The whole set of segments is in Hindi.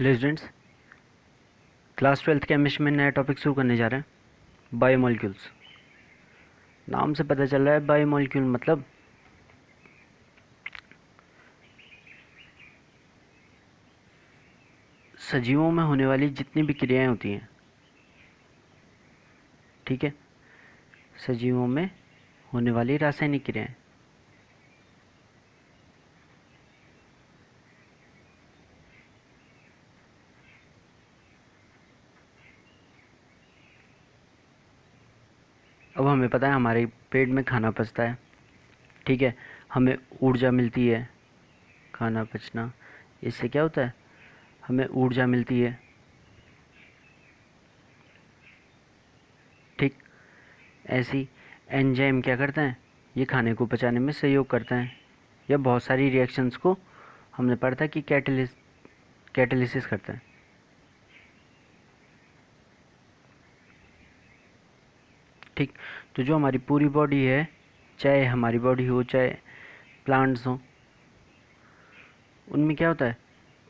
Hello students, class 12th chemistry में नया टॉपिक शुरू करने जा रहे हैं। बायोमोलिक्यूल्स। नाम से पता चल रहा है बायोमोलिक्यूल मतलब सजीवों में होने वाली जितनी भी क्रियाएं होती हैं। ठीक है, सजीवों में होने वाली रासायनिक क्रियाएं। अब हमें पता है हमारे पेट में खाना पचता है। ठीक है, हमें ऊर्जा मिलती है। खाना पचना, इससे क्या होता है? हमें ऊर्जा मिलती है। ठीक, ऐसी एंजाइम क्या करते हैं? ये खाने को पचाने में सहयोग करते हैं। या बहुत सारी रिएक्शंस को हमने पढ़ा था कि कैटेलिसिस करते हैं। ठीक, तो जो हमारी पूरी बॉडी है, चाहे हमारी बॉडी हो चाहे प्लांट्स हो, उनमें क्या होता है?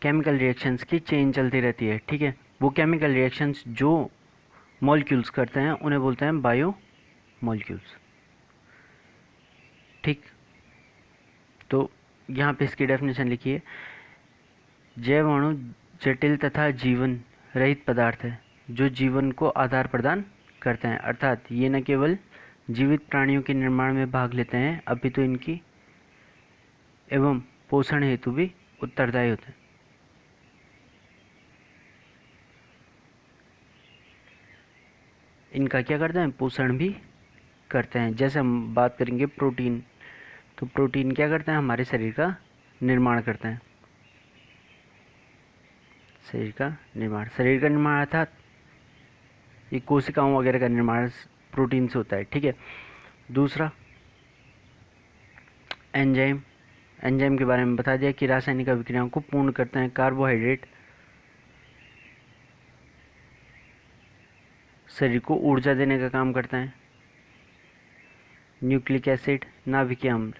केमिकल रिएक्शंस की चेन चलती रहती है। ठीक है, वो केमिकल रिएक्शंस जो मॉलिक्यूल्स करते हैं उन्हें बोलते हैं बायो मॉलिक्यूल्स। ठीक, तो यहाँ पे इसकी डेफिनेशन लिखिए। जैव अणु जटिल तथा जीवन रहित पदार्थ है जो जीवन को आधार प्रदान करते हैं, अर्थात ये न केवल जीवित प्राणियों के निर्माण में भाग लेते हैं अपितु इनकी एवं पोषण हेतु भी उत्तरदायी होते हैं। इनका क्या करते हैं? पोषण भी करते हैं। जैसे हम बात करेंगे प्रोटीन, तो प्रोटीन क्या करते हैं? हमारे शरीर का निर्माण करते हैं। शरीर का निर्माण अर्थात ये कोशिकाओं वगैरह का निर्माण प्रोटीन से होता है। ठीक है, दूसरा एंजाइम के बारे में बता दिया कि रासायनिक अभिक्रियाओं को पूर्ण करते हैं। कार्बोहाइड्रेट शरीर को ऊर्जा देने का काम करते हैं। न्यूक्लिक एसिड नाभिकीय अम्ल,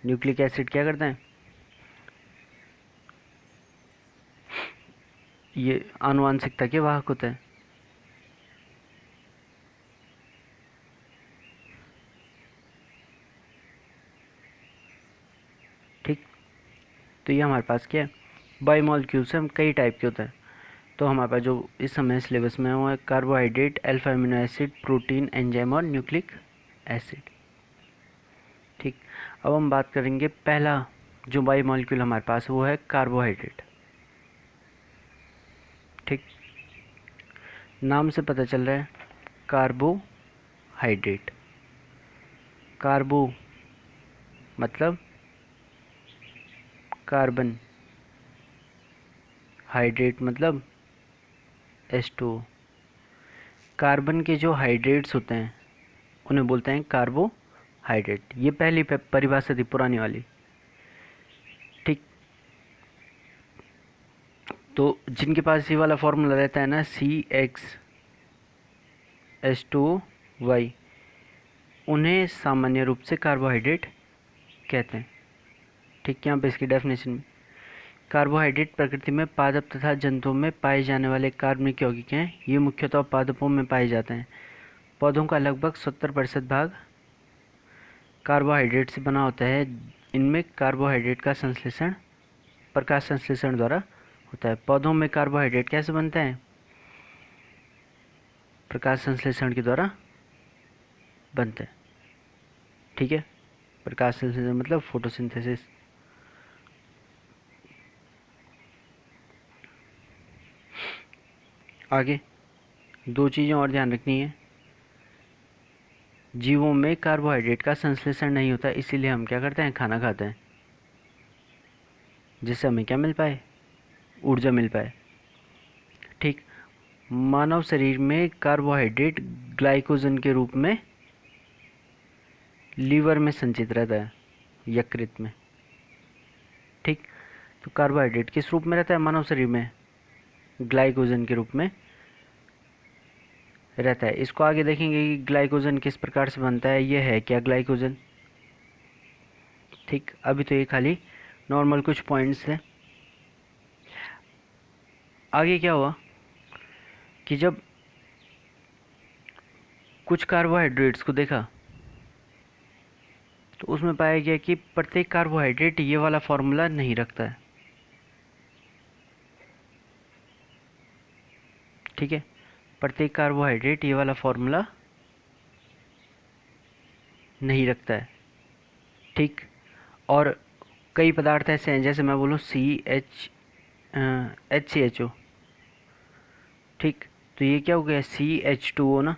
न्यूक्लिक एसिड क्या करते हैं? ये आनुवांशिकता के वाहक होते हैं। ठीक, तो ये हमारे पास क्या है? बायोमॉलिक्यूल्स हम कई टाइप के होते हैं। तो हमारे पास जो इस समय सिलेबस में है वो है carbohydrate, alpha amino acid, protein, enzyme और न्यूक्लिक एसिड। ठीक, अब हम बात करेंगे पहला जो बायोमॉलिक्यूल हमारे पास वो है कार्बोहाइड्रेट। ठीक, नाम से पता चल रहा है कार्बोहाइड्रेट। कार्बो मतलब कार्बन, हाइड्रेट मतलब H2O। कार्बन के जो हाइड्रेट्स होते हैं उन्हें बोलते हैं कार्बोहाइड्रेट। ये पहली परिभाषा थी पुरानी वाली। ठीक, तो जिनके पास ये वाला फॉर्मूला रहता है ना, CHH2Y, उन्हें सामान्य रूप से कार्बोहाइड्रेट कहते हैं। ठीक, यहाँ पे इसकी डेफिनेशन में कार्बोहाइड्रेट प्रकृति में पादप तथा जंतुओं में पाए जाने वाले कार्बनिक यौगिक हैं। ये मुख्यतः पादपों में पाए जाते हैं। पौधों का लगभग 70% भाग कार्बोहाइड्रेट से बना होता है। इनमें कार्बोहाइड्रेट का संश्लेषण प्रकाश संश्लेषण द्वारा होता है। पौधों में कार्बोहाइड्रेट कैसे बनते हैं? प्रकाश संश्लेषण के द्वारा बनते हैं। ठीक है, प्रकाश संश्लेषण मतलब फोटोसिंथेसिस। आगे दो चीज़ें और ध्यान रखनी है। जीवों में कार्बोहाइड्रेट का संश्लेषण नहीं होता, इसीलिए हम क्या करते हैं? खाना खाते हैं, जिससे हमें क्या मिल पाए? ऊर्जा मिल पाए। ठीक, मानव शरीर में कार्बोहाइड्रेट ग्लाइकोजन के रूप में लीवर में संचित रहता है, यकृत में। ठीक, तो कार्बोहाइड्रेट किस रूप में रहता है मानव शरीर में? ग्लाइकोजन के रूप में रहता है। इसको आगे देखेंगे कि ग्लाइकोजन किस प्रकार से बनता है, यह है क्या ग्लाइकोजन। ठीक, अभी तो ये खाली नॉर्मल कुछ पॉइंट्स हैं। आगे क्या हुआ कि जब कुछ कार्बोहाइड्रेट्स को देखा तो उसमें पाया गया कि प्रत्येक कार्बोहाइड्रेट ये वाला फॉर्मूला नहीं रखता है। ठीक है, प्रत्येक कार्बोहाइड्रेट ये वाला फॉर्मूला नहीं रखता है। ठीक, और कई पदार्थ ऐसे हैं, जैसे मैं बोलूँ HCHO। ठीक, तो ये क्या हो गया, CH2O ना,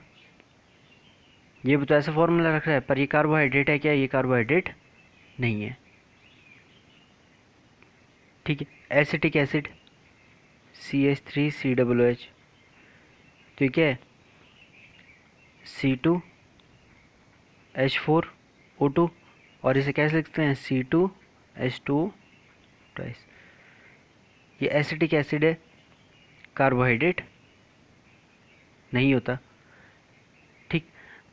ये भी तो ऐसा फॉर्मूला रख रहा है, पर ये कार्बोहाइड्रेट है क्या, ये कार्बोहाइड्रेट नहीं है। ठीक है, एसिटिक एसिड CH3COOH, तो ये क्या है, C2H4O2, और इसे कैसे लिखते हैं, C2H2O ट्वाइस। ये एसिटिक एसिड है, कार्बोहाइड्रेट नहीं होता। ठीक,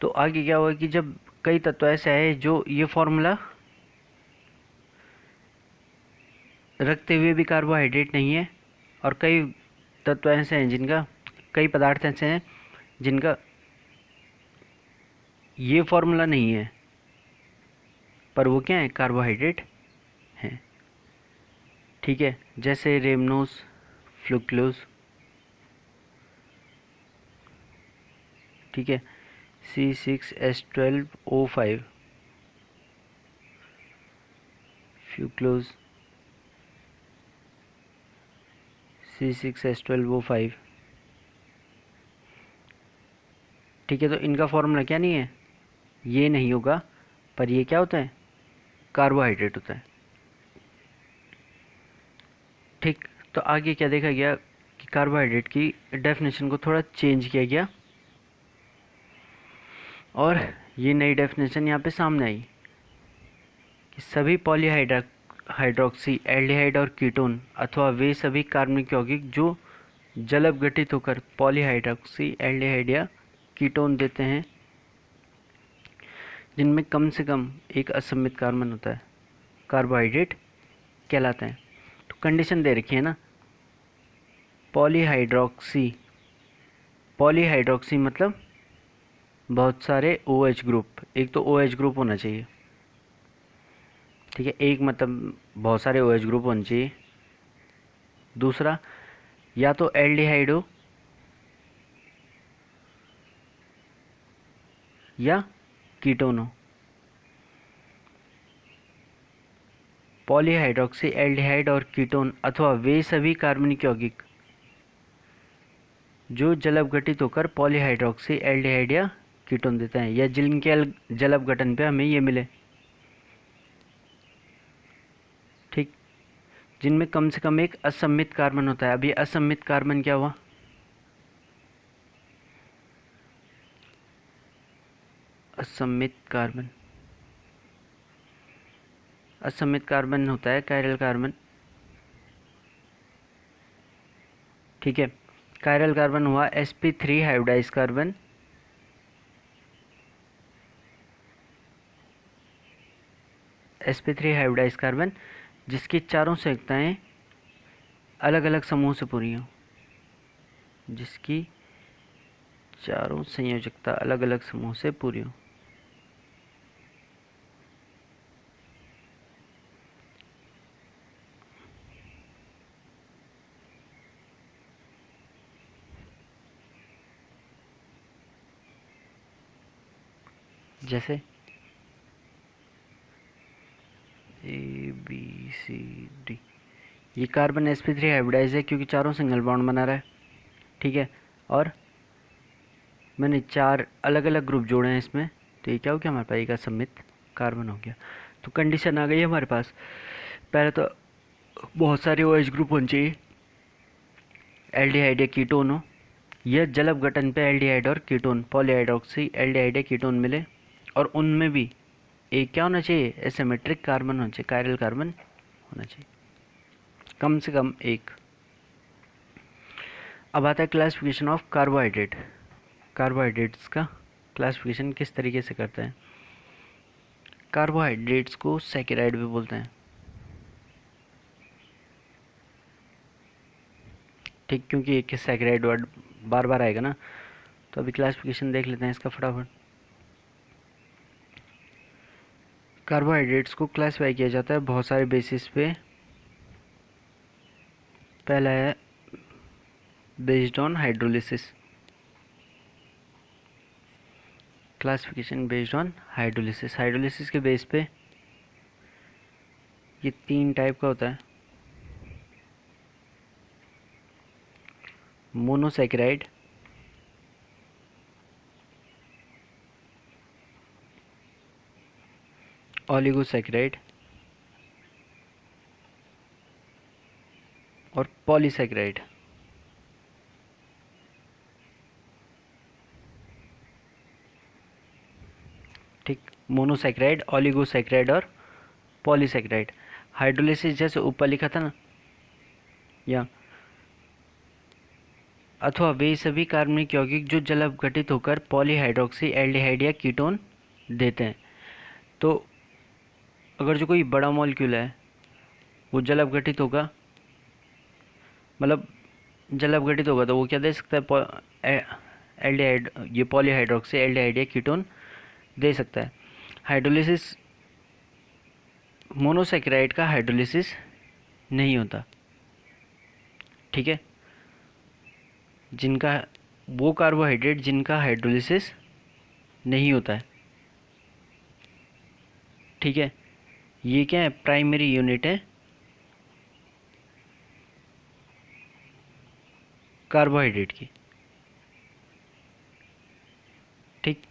तो आगे क्या हुआ कि जब कई तत्व ऐसे है जो ये फॉर्मूला रखते हुए भी कार्बोहाइड्रेट नहीं है, और कई तत्व ऐसे हैं जिनका, कई पदार्थ ऐसे हैं जिनका ये फॉर्मूला नहीं है, पर वो क्या है, कार्बोहाइड्रेट हैं। ठीक है, जैसे रेमनोज, फ्लुक्लोज। ठीक है, C6H12O5, फ्लुक्लोज, C6H12O5। ठीक है, तो इनका फॉर्मूला क्या नहीं है, ये नहीं होगा, पर ये क्या होता है, कार्बोहाइड्रेट होता है। ठीक, तो आगे क्या देखा गया कि कार्बोहाइड्रेट की डेफिनेशन को थोड़ा चेंज किया गया, और ये नई डेफिनेशन यहाँ पे सामने आई कि सभी पॉलीहाइड्रोक्सी एल्डिहाइड और कीटोन अथवा वे सभी कार्बनिक यौगिक जो जलअपघटित होकर पॉलीहाइड्रोक्सी एल्डिहाइड या कीटोन देते हैं, जिनमें कम से कम एक असममित कार्बन होता है, कार्बोहाइड्रेट कहलाते हैं। तो कंडीशन दे रखी है ना, पॉलीहाइड्रोक्सी, पॉलीहाइड्रोक्सी मतलब बहुत सारे OH ग्रुप, एक तो OH ग्रुप होना चाहिए। ठीक है, एक मतलब बहुत सारे OH ग्रुप होने चाहिए। दूसरा, या तो एल्डिहाइड हो या कीटोन हो। पॉलीहाइड्रोक्सी एल्डिहाइड और कीटोन अथवा वे सभी कार्बनिक यौगिक जो जलअपघटित होकर पॉलीहाइड्रोक्सी एल्डिहाइड या कीटोन देते हैं, या जिनके जलअपघटन पे हमें ये मिले। ठीक, जिनमें कम से कम एक असममित कार्बन होता है। अब ये असममित कार्बन क्या हुआ, असममित कार्बन, असममित कार्बन होता है कायरल कार्बन। ठीक है, कायरल कार्बन हुआ sp3 hybridise carbon, sp3 hybridise carbon जिसकी चारों संयुक्ताएं अलग अलग समूह से पूरी हों, जिसकी चारों संयोजकता अलग अलग समूह से पूरी हो। जैसे ABCD, ये कार्बन sp3 हाइब्रिडाइज है क्योंकि चारों सिंगल बॉन्ड बना रहा है। ठीक है, और मैंने 4 अलग अलग ग्रुप जोड़े हैं इसमें, तो ये क्या हो गया, हमारे पास एक असममित कार्बन हो गया। तो कंडीशन आ गई है हमारे पास, पहले तो बहुत सारे OH ग्रुप होने चाहिए, एल्डिहाइड या कीटोन हो, यह जलअपघटन पे एल्डिहाइड और कीटोन, पॉलीहाइड्रोक्सी एल्डिहाइड या कीटोन मिले, और उनमें भी एक क्या होना चाहिए, एसिमेट्रिक कार्बन होना चाहिए, कायरल कार्बन होना चाहिए, कम से कम एक। अब आता है क्लासिफिकेशन ऑफ कार्बोहाइड्रेट। कार्बोहाइड्रेट्स का क्लासिफिकेशन किस तरीके से करते हैं। कार्बोहाइड्रेट्स को सैकेराइड भी बोलते हैं। ठीक, क्योंकि एक सैकराइड वर्ड बार बार आएगा ना। तो अभी क्लासिफिकेशन देख लेते हैं इसका फटाफट। कार्बोहाइड्रेट्स को क्लासिफाई किया जाता है बहुत सारे बेसिस पे। पहला है based on hydrolysis, classification based on hydrolysis. Hydrolysis के बेस पे ये 3 टाइप का होता है। मोनोसैकेराइड, ओलिगोसैकेराइड और पॉलीसैकेराइड। ठीक, मोनोसैकेराइड, ओलिगोसैकेराइड और पॉलीसैकेराइड। हाइड्रोलिसिस जैसे ऊपर लिखा था ना, या अथवा वे सभी कार्बनिक यौगिक जो जल अपघटित होकर पॉलीहाइड्रोक्सी एल्डिहाइड या कीटोन देते हैं। तो अगर जो कोई बड़ा मॉलिक्यूल है वो जल अपघटित होगा, मतलब जल अपघटित होगा, तो वो क्या दे सकता है? एल्डिहाइड, ये पॉलीहाइड्रोक्सी एल्डिहाइड या कीटोन दे सकता है। हाइड्रोलिसिस, मोनोसैकेराइड का हाइड्रोलिसिस नहीं होता। ठीक है, जिनका वो कार्बोहाइड्रेट जिनका हाइड्रोलिसिस नहीं होता है। ठीक है, ये क्या है? प्राइमरी यूनिट है कार्बोहाइड्रेट की। ठीक,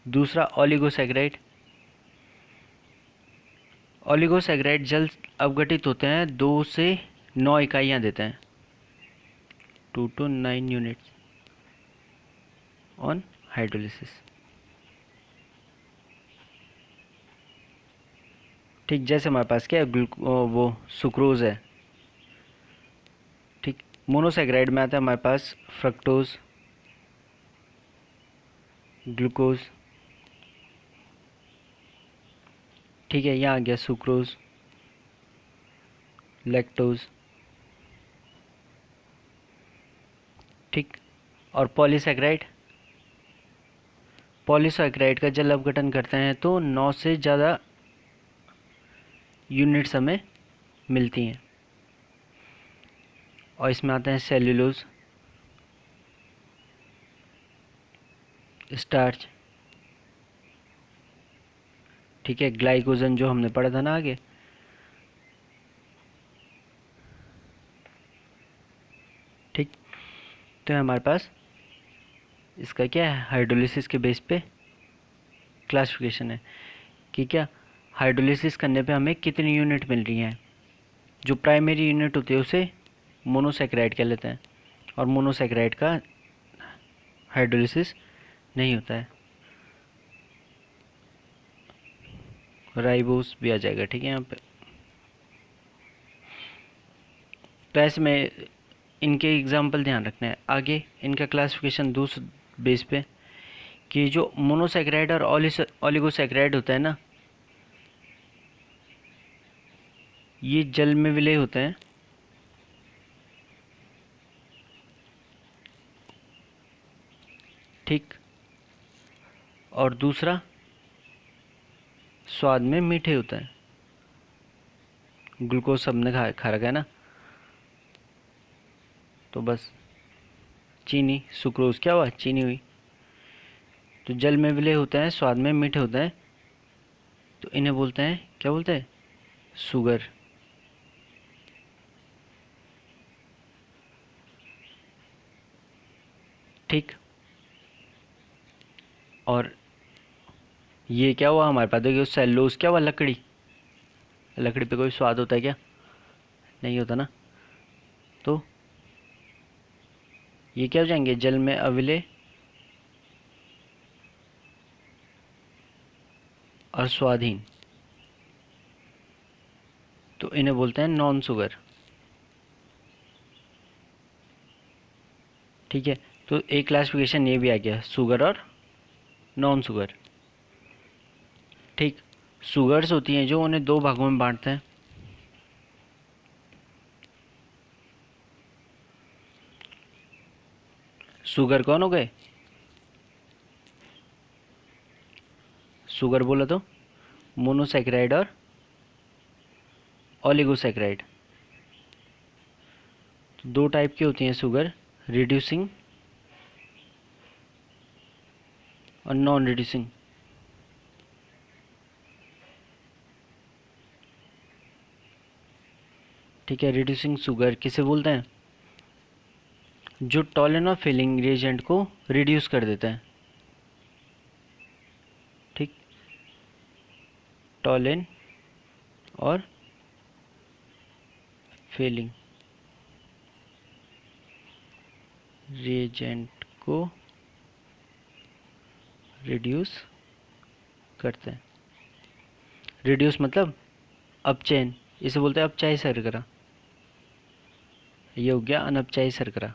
दूसरा ओलिगोसैकेराइड। ओलिगोसैकेराइड जल अपघटित होते हैं 2 से 9 इकाइयाँ देते हैं, 2 to 9 यूनिट्स ऑन हाइड्रोलिसिस। ठीक, जैसे हमारे पास क्या है, वो सुक्रोज है। ठीक, मोनोसैकेराइड में आता है हमारे पास फ्रक्टोज, ग्लूकोज। ठीक है, यहाँ आ गया सुक्रोज, लैक्टोज। ठीक, और पॉलीसैकेराइड, पॉलीसैकेराइड का जल अपघटन करते हैं तो 9 से ज़्यादा यूनिट्स हमें मिलती हैं। और इसमें आते हैं सेल्यूलोज, स्टार्च। ठीक है, ग्लाइकोजन जो हमने पढ़ा था ना आगे। ठीक, तो हमारे पास इसका क्या है, हाइड्रोलिसिस के बेस पे क्लासिफिकेशन है कि क्या हाइड्रोलिसिस करने पे हमें कितनी यूनिट मिल रही हैं। जो प्राइमरी यूनिट होती है उसे मोनोसैकेराइड कह लेते हैं, और मोनोसैकेराइड का हाइड्रोलिसिस नहीं होता है। राइबोस भी आ जाएगा। ठीक है, यहाँ पे तो ऐसे में इनके एग्जाम्पल ध्यान रखना है। आगे इनका क्लासिफिकेशन दूसरे बेस पे कि जो मोनोसैकेराइड और ओलिगोसैकेराइड होता है ना, ये जल में विलय होते हैं। ठीक, और दूसरा स्वाद में मीठे होते हैं। ग्लूकोज सबने खा रखा है ना, तो बस चीनी, सुक्रोज क्या हुआ? चीनी हुई। तो जल में विलय होते हैं, स्वाद में मीठे होते हैं, तो इन्हें बोलते हैं, क्या बोलते हैं? शुगर। ठीक, और ये क्या हुआ हमारे पास? देखिए सेल्यूलोज क्या हुआ? लकड़ी। लकड़ी पे कोई स्वाद होता है क्या? नहीं होता ना। तो ये क्या हो जाएंगे? जल में अविलय और स्वादहीन, तो इन्हें बोलते हैं नॉन शुगर। ठीक है, तो एक क्लासिफिकेशन ये भी आ गया, शुगर और नॉन शुगर। ठीक, शुगर्स होती हैं जो उन्हें 2 भागों में बांटते हैं। शुगर कौन हो गए? शुगर बोला तो मोनोसैकेराइड और ओलिगोसैकेराइड। तो दो टाइप की होती हैं शुगर, रिड्यूसिंग और नॉन रिड्यूसिंग। ठीक है, रिड्यूसिंग शुगर किसे बोलते हैं? जो टॉलन और फिलिंग रिएजेंट को रिड्यूस कर देता है। ठीक, टॉलन और फिलिंग रिएजेंट को रिड्यूस करते हैं। रिड्यूस मतलब अपचयन, इसे बोलते हैं अपचायी शर्करा। ये हो गया अनपचायी शर्करा।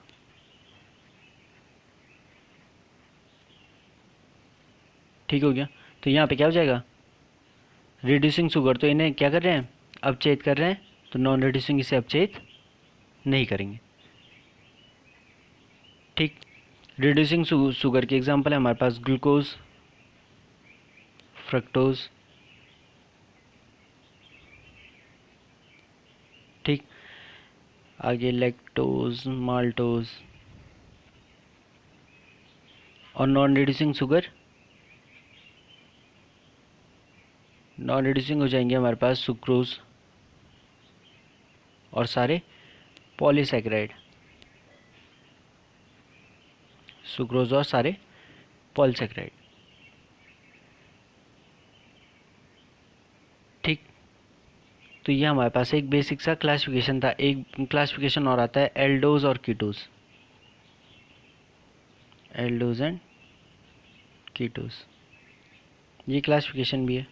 ठीक हो गया। तो यहाँ पे क्या हो जाएगा? रिड्यूसिंग शुगर तो इन्हें क्या कर रहे हैं? अपचयित कर रहे हैं। तो नॉन रिड्यूसिंग इसे अपचयित नहीं करेंगे। ठीक, रिड्यूसिंग शुगर के एग्जांपल है हमारे पास ग्लूकोज, फ्रक्टोज। ठीक, आगे लैक्टोज, माल्टोज। और non reducing sugar, non reducing हो जाएंगे हमारे पास सुक्रोज और सारे पॉलीसैकेराइड। सुक्रोज और सारे पॉलीसैकेराइड। ठीक, तो ये हमारे पास एक बेसिक सा क्लासिफिकेशन था। एक क्लासिफिकेशन और आता है एल्डोज और कीटोज। एल्डोज एंड कीटोज, ये क्लासिफिकेशन भी है।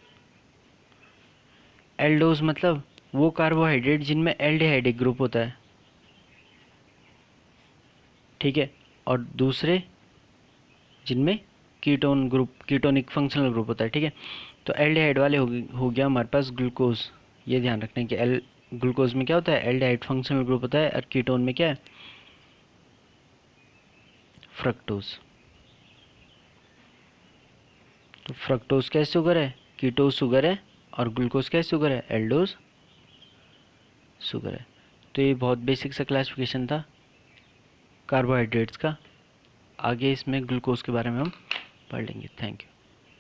एल्डोज मतलब वो कार्बोहाइड्रेट जिनमें एल्डिहाइड एक ग्रुप होता है। ठीक है, और दूसरे जिनमें ketone group, ketonic functional group होता है। ठीक है, तो एल्डिहाइड वाले हो गया हमारे पास ग्लूकोज। ये ध्यान रखना है कि ग्लूकोज में क्या होता है? एल्डिहाइड फंक्शनल ग्रुप होता है। और कीटोन में क्या है? फ्रक्टोज। तो फ्रक्टोज क्या शुगर है? कीटोज शुगर है। और ग्लूकोज क्या शुगर है? एल्डोज शुगर है। तो ये बहुत बेसिक सा क्लासिफिकेशन था कार्बोहाइड्रेट्स का। आगे इसमें ग्लूकोज के बारे में हम पढ़ लेंगे। Thank you.